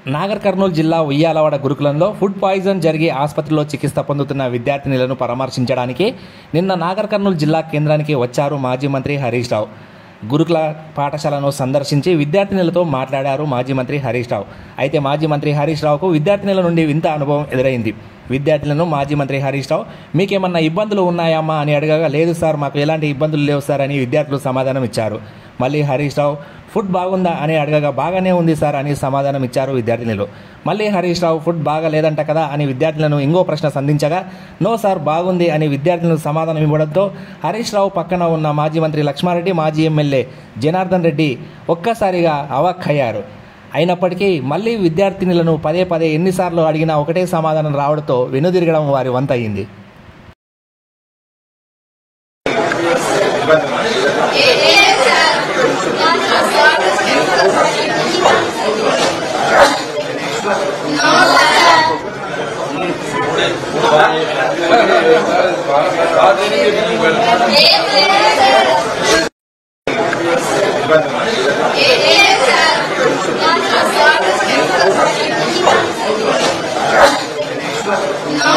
నాగర్ కర్నూలు జిల్లా ఉయ్యాలవాడ గురుకులంలో food poison జరిగి ఆసుపత్రిలో చికిత్స పొందుతున్న విద్యార్థినులను పరామర్శించడానికి నిన్న నాగర్ కర్నూలు జిల్లా కేంద్రానికి వచ్చారు మాజీ మంత్రి హరీష్ రావు. గురుకుల పాఠశాలను సందర్శించి విద్యార్థినులతో మాట్లాడారు మాజీ మంత్రి హరీష్ రావు. అయితే మాజీ మంత్రి హరీష్ రావుకు విద్యార్థినుల నుండి వింత అనుభవం ఎదురైంది. విద్యార్థులను మాజీ మంత్రి హరీష్ రావు మీకేమన్నా ఇబ్బందులు ఉన్నాయమ్మా అని అడగగా, లేదు సార్ మాకు ఎలాంటి ఇబ్బందులు లేవు సార్ అని విద్యార్థులు సమాధానం ఇచ్చారు. మళ్ళీ హరీష్ రావు ఫుడ్ బాగుందా అని అడగగా, బాగానే ఉంది సార్ అని సమాధానం ఇచ్చారు విద్యార్థినులు. మళ్ళీ హరీష్ రావు ఫుడ్ బాగా లేదంట కదా అని విద్యార్థులను ఇంకో ప్రశ్న సంధించగా, నో సార్ బాగుంది అని విద్యార్థులను సమాధానం ఇవ్వడంతో హరీష్ రావు పక్కన ఉన్న మాజీ మంత్రి లక్ష్మారెడ్డి, మాజీ ఎమ్మెల్యే జనార్దన్ రెడ్డి ఒక్కసారిగా అవాక్కయ్యారు. అయినప్పటికీ మళ్ళీ విద్యార్థినులను పదే పదే ఎన్నిసార్లు అడిగినా ఒకటే సమాధానం రావడంతో వెనుదిరగడం వారి వంత అయింది. No,